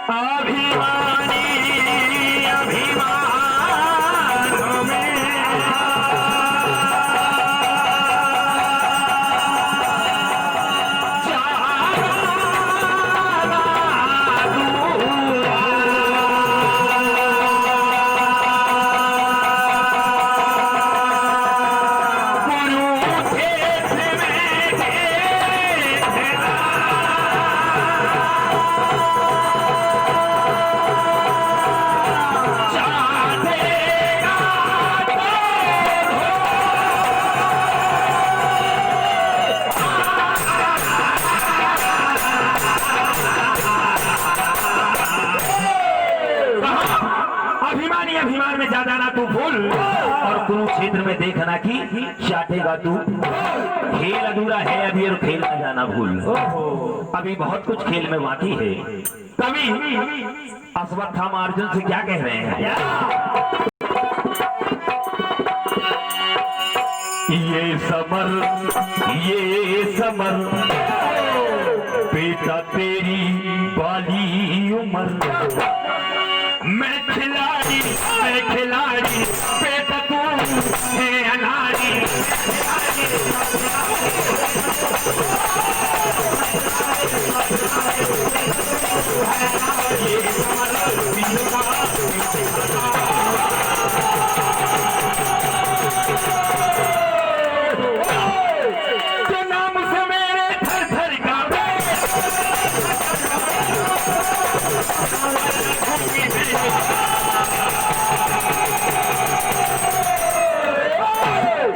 अभिमानी अभिमानों में अभिमान में ज्यादा ना तू भूल और कुरुक्षेत्र में देखना कि चाटेगा तू। खेल अधूरा है अभी और खेल न जाना भूल। अभी बहुत कुछ खेल में बाकी है। तभी अश्वत्थामा अर्जुन से क्या कह रहे हैं? ये समर बेटा तेरी बाली उम्र मैं खिलाड़ी बेटा तू है अनाड़ी। तो नाम से मेरे थर थर कांपे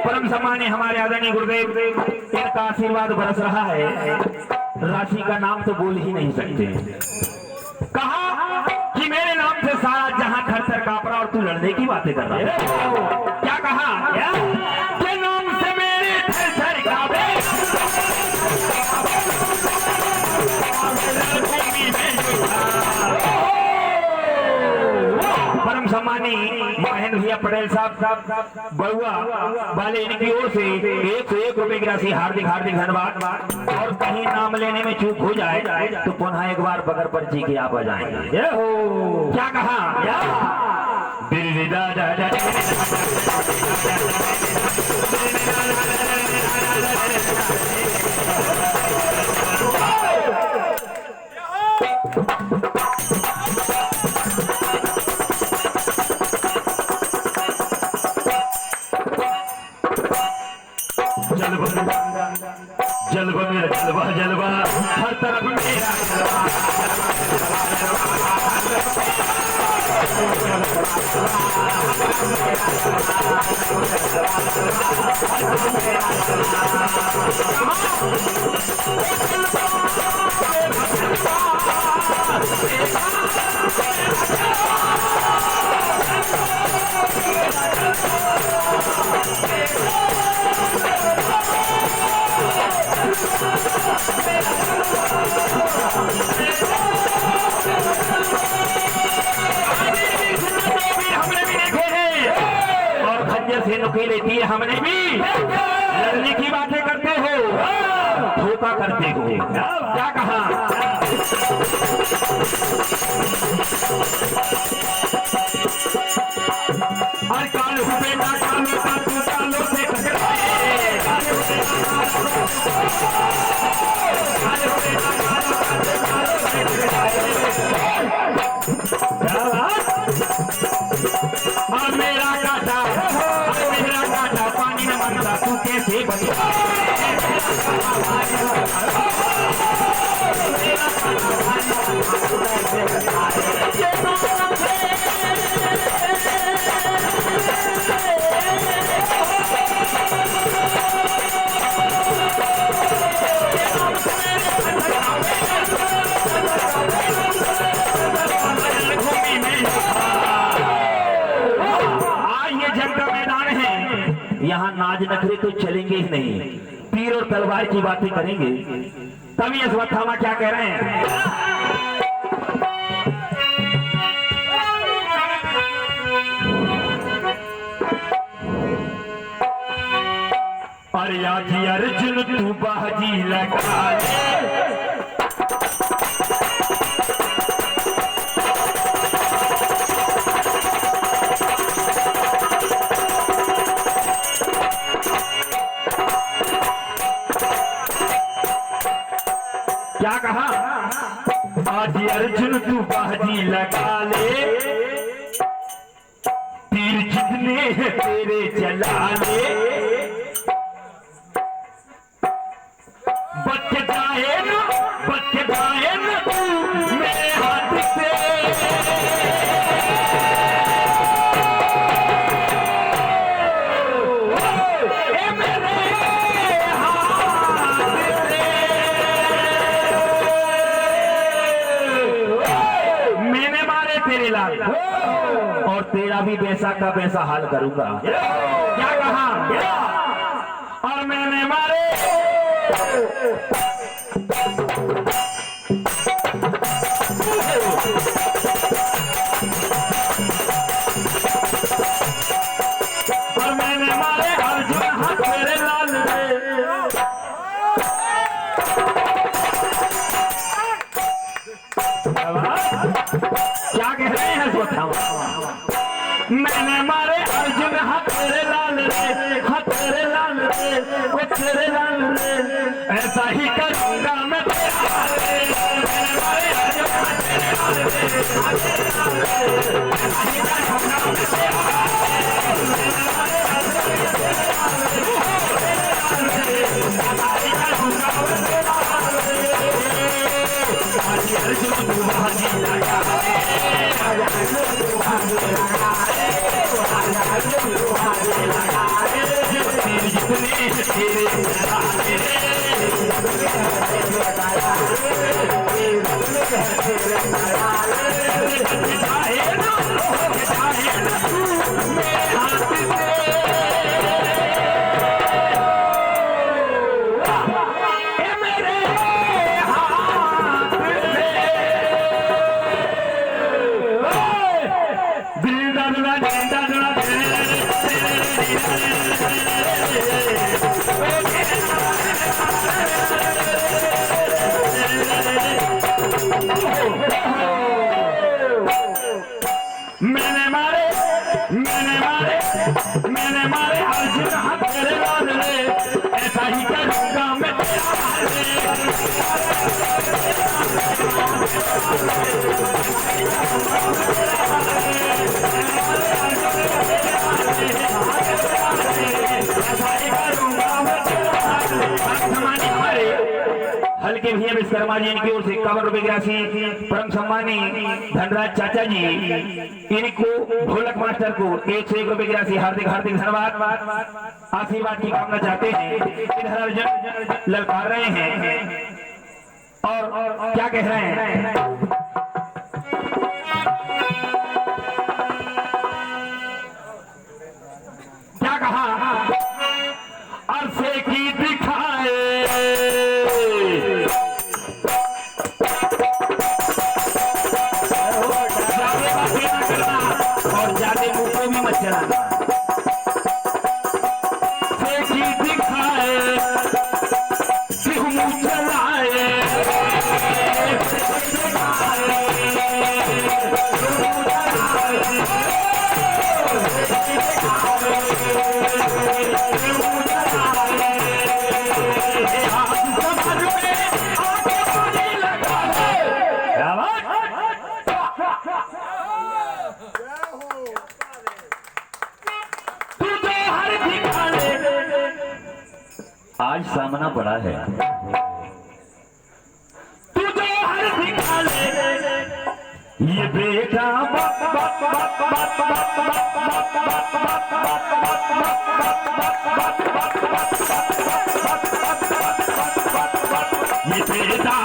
परम सम्मानी हमारे आदरणीय गुरुदेव इनका आशीर्वाद बरस रहा है। राशि का नाम तो बोल ही नहीं सकते। कहा कि मेरे नाम से सारा जहां खरसर कांप रहा और तू लड़ने की बातें कर रहा है। क्या कहा के नाम से मेरे थर कांपे परम सम्मानी महेंद्र भैया पटेल साहब बड़ुआ वाले इनकी ओर से 101 रुपए की राशि हार्दिक हार्दिक धन्यवाद। और कहीं नाम लेने में चूक हो जाए तो पुनः एक बार बगैर पर्ची के आप आ जाएंगे। क्या कहा जलवा मेरा जलवा हर तरफ मेरा से नुकीले तीर हमने भी लड़ने की बातें करते हो धोखा करते हो। क्या कहा और कालो बेटा कालो का तू कालो से टकराए और मेरा काटा पानी में मरता तू कैसे बचा यहाँ नाज नखरे तो चलेंगे ही नहीं, तीर और तलवार की बातें करेंगे। तभी अश्वत्थामा क्या कह रहे हैं? अरे आज अर्जुन तू बाजी लगा ले आज अर्जुन तू बाजी लगा ले, तीर जितने हैं तेरे चला ले, बच जाए न तू मेरे हाथ से। मैंने मारे तेरे लाल और तेरा भी वैसा का वैसा हाल करूंगा। क्या कहा? और मैंने मारे अर्जुन हाथ तेरे लाल रे। क्या कह रहे हैं बताओ? मैंने मारे अर्जुन हाथ तेरे लाल रे, हाथ तेरे लाल रे, वो तेरे लाल रे, ऐसा ही करूंगा मैं तेरा रे। मैंने मारे अर्जुन हाथ तेरे लाल रे, हाथ तेरे लाल रे, ऐसा ही करूंगा मैं तेरा रे। मैंने मारे अर्जुन हाथ तेरे लाल रे, ऐसा ही करूंगा मैं तेरा रे। आज अर्जुन तू बाजी लगा रे, आज अर्जुन तू बाजी लगा रे, आज अर्जुन तू बाजी लगा रे, तीर जितने तेरे चला रे, चाहे ना तू मेरे हाथ से। मैंने मारे अर्जुन हाथ तेरे लाल रे, ऐसा ही करूंगा मैं तेरा रे। हल्के भैया विश्वकर्मा जी इनकी ओर से 51 रुपए की राशि परम सम्मानी धनराज चाचा जी इनको ढोलक मास्टर को 101 रुपए की राशि हार्दिक हार्दिक धन्यवाद आशीर्वाद की कामना चाहते हैं। इधर अर्जुन ललकार रहे हैं और क्या कह रहे हैं? क्या कहा? अरसे की दिखाए और ज्यादा मुंह में मत चलाना। देखी दिखाए सिंह मुंह चलाए, आज सामना पड़ा है, तू जो हर दिखा ले ये बेटा ये बेटा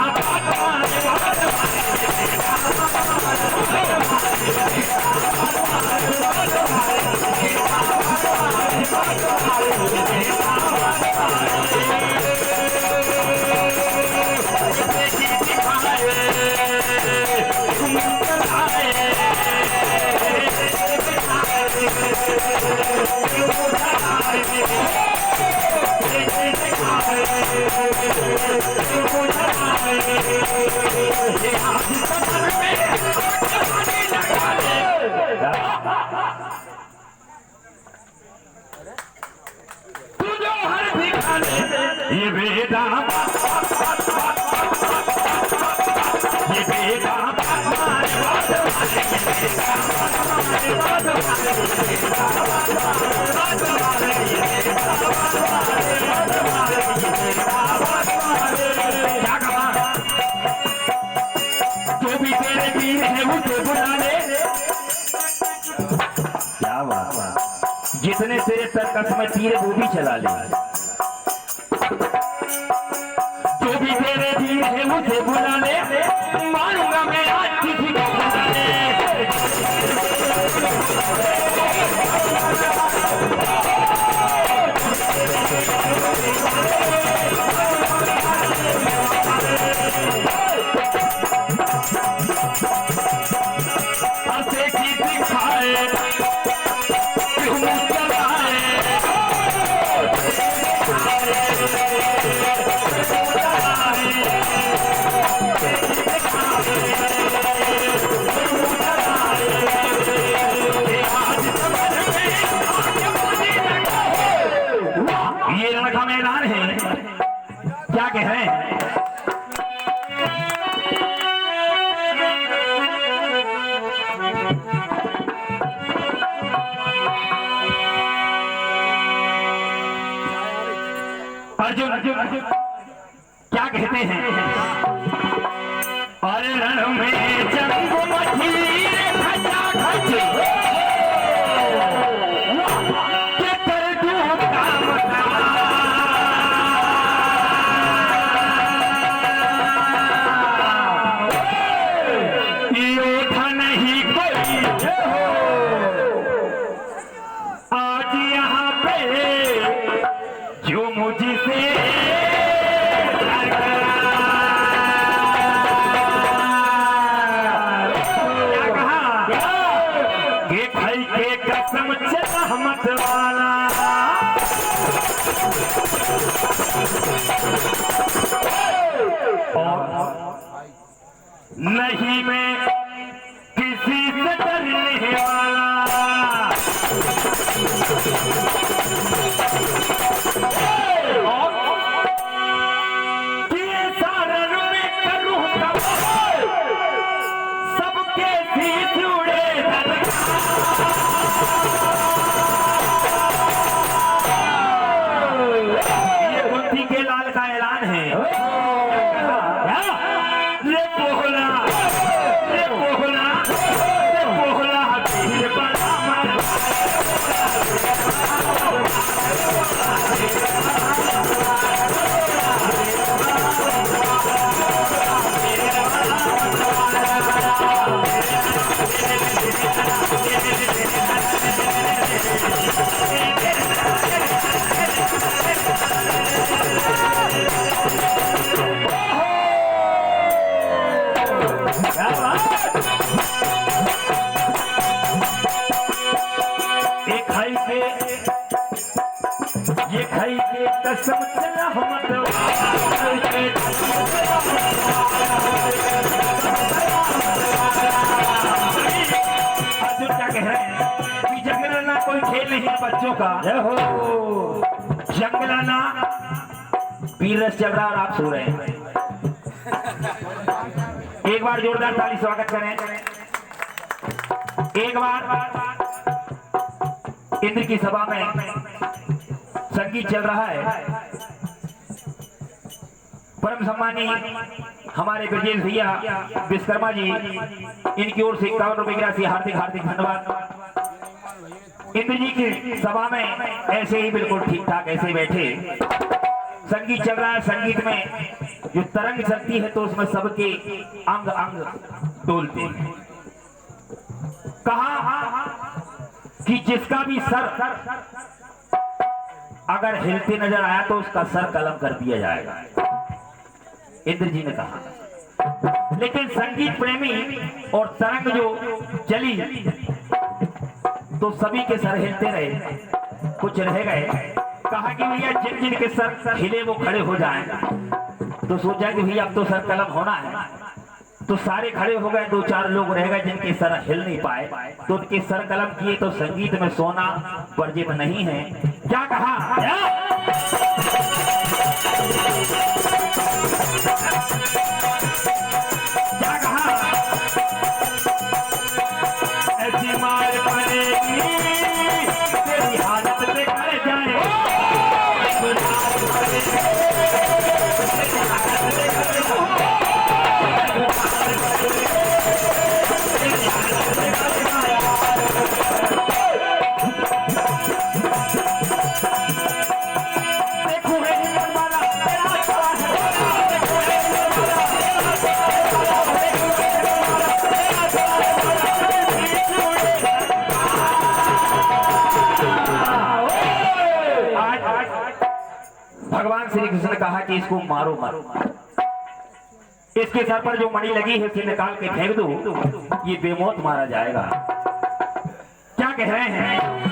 ये बेटा जो भी तेरे पीर है उसे बुला ले। क्या बात, जितने तेरे तर्कस में तीर वो भी चला ले। जो भी तेरे पीर है उसे बुला ले, मारूंगा मैं आज किसी को बुला ले। ये रण का मैदान है, क्या कह रहे हैं? अर्जुन अर्जुन क्या कहते हैं? अरे रण में जंग मची खचा खच, के कर दूं काम योद्धा नहीं कोई आज यहाँ पे जो मुझसे कसम रहमत वाला और नहीं मैं किसी से डरने वाला। किए सारण में करूं सबके शीश उड़े के लाल का ऐलान है। रे पोहला रे पोहला रे पोहला पीर बड़ा मर ये खाई के कसम चला हम अर्जुन क्या कह रहे हैं कि जंगलाना कोई खेल नहीं बच्चों का। हो जंगलाना पीरस चल रहा और आप सो रहे हैं। एक बार जोरदार ताली स्वागत करें। एक बार इंद्र की सभा में संगीत चल रहा है। परम सम्मानी हमारे ब्रजेश भैया विश्वकर्मा जी, इनकी ओर से 51 रुपए की राशि हार्दिक हार्दिक धन्यवाद। इंद्र जी की सभा में ऐसे ही बिल्कुल ठीक ठाक ऐसे बैठे संगीत चल रहा है। संगीत में जो तरंग चलती है तो उसमें सबके अंग अंग डोलते हैं। कहा कि जिसका भी सर अगर हिलते नजर आया तो उसका सर कलम कर दिया जाएगा, इंद्र जी ने कहा। लेकिन संगीत प्रेमी और तरंग जो चली तो सभी के सर हिलते रहे, कुछ रह गए। कहा कि भैया जिन जिन के सर हिले वो खड़े हो जाएं। तो सोचा कि भैया अब तो सर कलम होना है, तो सारे खड़े हो गए। 2-4 लोग रह गए जिनके सर हिल नहीं पाए, तो उनके सर कलम किए। तो संगीत में सोना वर्जित नहीं है। क्या कहा? क्या कहा? ऐसी मार पड़ेगी तेरी हालत बिगड़ जाए। श्री कृष्ण ने कहा कि इसको मारो मारो, इसके सर पर जो मणि लगी है उसे निकाल के फेंक दो, ये बेमौत मारा जाएगा। क्या कह रहे हैं?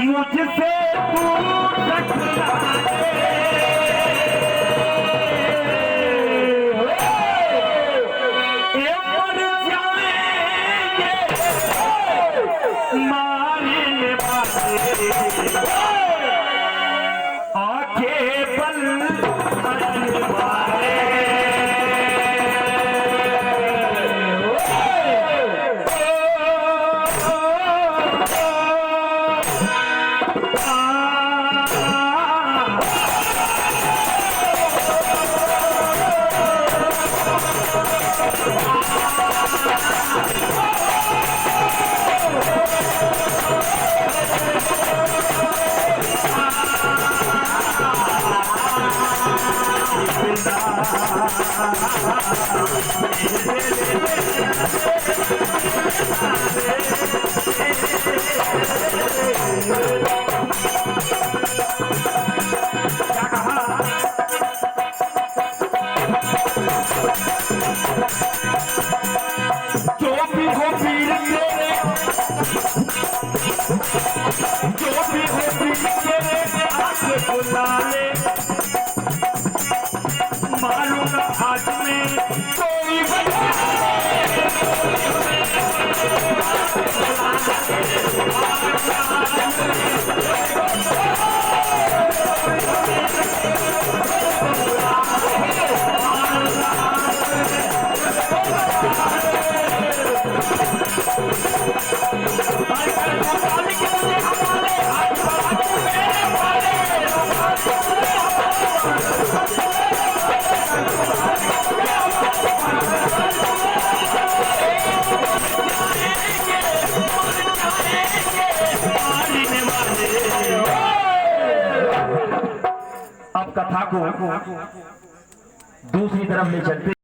मुझसे तू मारने आके बल जो भी हो वीर तेरे, जो भी हो वीर तेरे आके बुला ले, मारूंगा हाथ में कोई अब कथा को दूसरी तरफ ले चलते